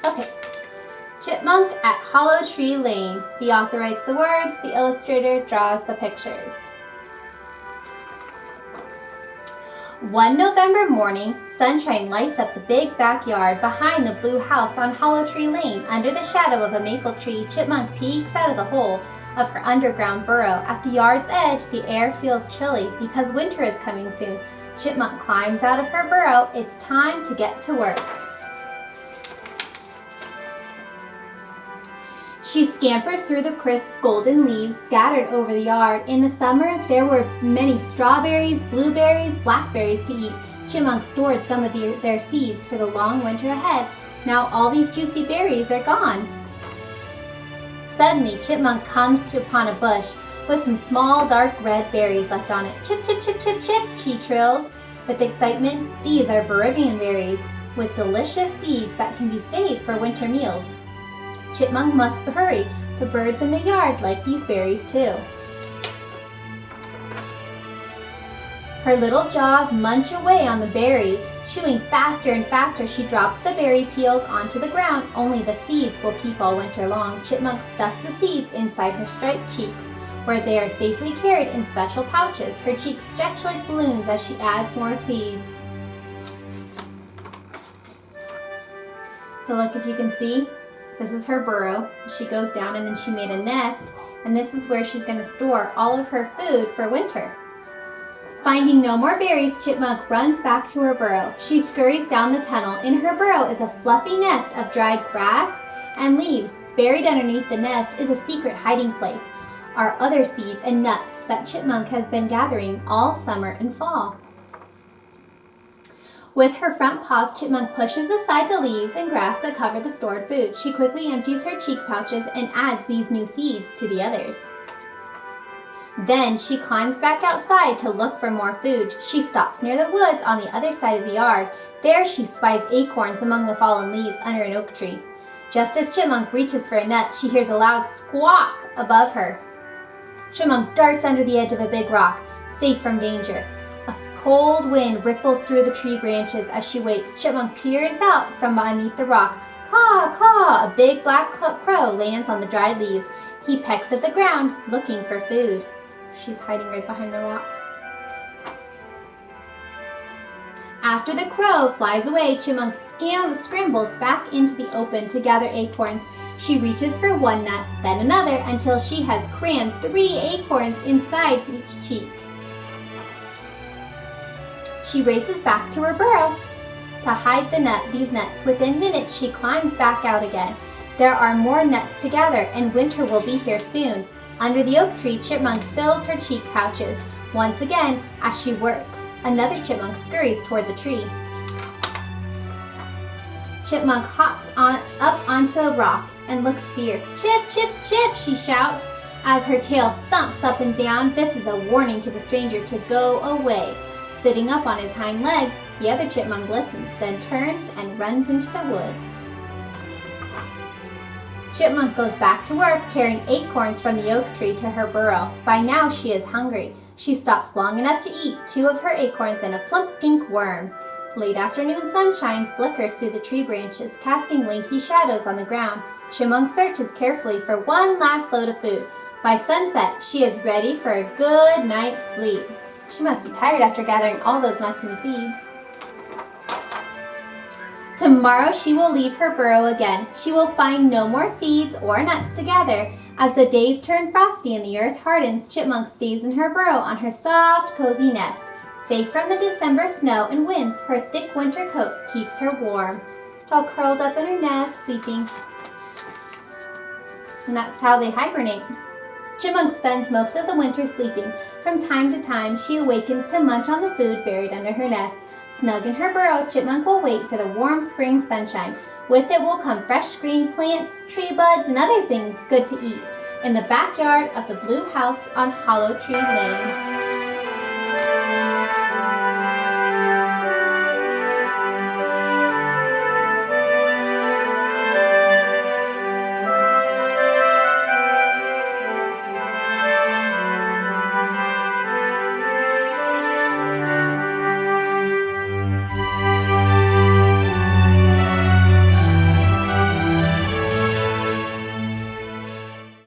Okay. Chipmunk at Hollow Tree Lane. The author writes the words, the illustrator draws the pictures. One November morning, sunshine lights up the big backyard behind the blue house on Hollow Tree Lane. Under the shadow of a maple tree, Chipmunk peeks out of the hole of her underground burrow. At the yard's edge, the air feels chilly because winter is coming soon. Chipmunk climbs out of her burrow. It's time to get to work. She scampers through the crisp golden leaves scattered over the yard. In the summer, there were many strawberries, blueberries, blackberries to eat. Chipmunk stored some of their seeds for the long winter ahead. Now all these juicy berries are gone. Suddenly, Chipmunk comes upon a bush with some small, dark red berries left on it. Chip, chip, chip, chip, chip, she trills with excitement. These are Viridian berries with delicious seeds that can be saved for winter meals. Chipmunk must hurry. The birds in the yard like these berries too. Her little jaws munch away on the berries. Chewing faster and faster, she drops the berry peels onto the ground. Only the seeds will keep all winter long. Chipmunk stuffs the seeds inside her striped cheeks, where they are safely carried in special pouches. Her cheeks stretch like balloons as she adds more seeds. So look, if you can see, this is her burrow. She goes down and then she made a nest, and this is where she's going to store all of her food for winter. Finding no more berries, Chipmunk runs back to her burrow. She scurries down the tunnel. In her burrow is a fluffy nest of dried grass and leaves. Buried underneath the nest is a secret hiding place. Are other seeds and nuts that Chipmunk has been gathering all summer and fall. With her front paws, Chipmunk pushes aside the leaves and grass that cover the stored food. She quickly empties her cheek pouches and adds these new seeds to the others. Then she climbs back outside to look for more food. She stops near the woods on the other side of the yard. There she spies acorns among the fallen leaves under an oak tree. Just as Chipmunk reaches for a nut, she hears a loud squawk above her. Chipmunk darts under the edge of a big rock, safe from danger. A cold wind ripples through the tree branches as she waits. Chipmunk peers out from beneath the rock. Caw, caw! A big black crow lands on the dried leaves. He pecks at the ground, looking for food. She's hiding right behind the rock. After the crow flies away, Chipmunk scrambles back into the open to gather acorns. She reaches for one nut, then another, until she has crammed 3 acorns inside each cheek. She races back to her burrow to hide these nuts. Within minutes, she climbs back out again. There are more nuts to gather, and winter will be here soon. Under the oak tree, Chipmunk fills her cheek pouches. Once again, as she works, another Chipmunk scurries toward the tree. Chipmunk hops up onto a rock and looks fierce. Chip, chip, chip, she shouts as her tail thumps up and down. This is a warning to the stranger to go away. Sitting up on his hind legs, the other Chipmunk listens, then turns and runs into the woods. Chipmunk goes back to work, carrying acorns from the oak tree to her burrow. By now she is hungry. She stops long enough to eat 2 of her acorns and a plump pink worm. Late afternoon sunshine flickers through the tree branches, casting lacy shadows on the ground. Chipmunk searches carefully for one last load of food. By sunset, she is ready for a good night's sleep. She must be tired after gathering all those nuts and seeds. Tomorrow she will leave her burrow again. She will find no more seeds or nuts to gather. As the days turn frosty and the earth hardens, Chipmunk stays in her burrow on her soft, cozy nest. Safe from the December snow and winds, her thick winter coat keeps her warm. She's all curled up in her nest, sleeping. And that's how they hibernate. Chipmunk spends most of the winter sleeping. From time to time, she awakens to munch on the food buried under her nest. Snug in her burrow, Chipmunk will wait for the warm spring sunshine. With it will come fresh green plants, tree buds, and other things good to eat in the backyard of the blue house on Hollow Tree Lane.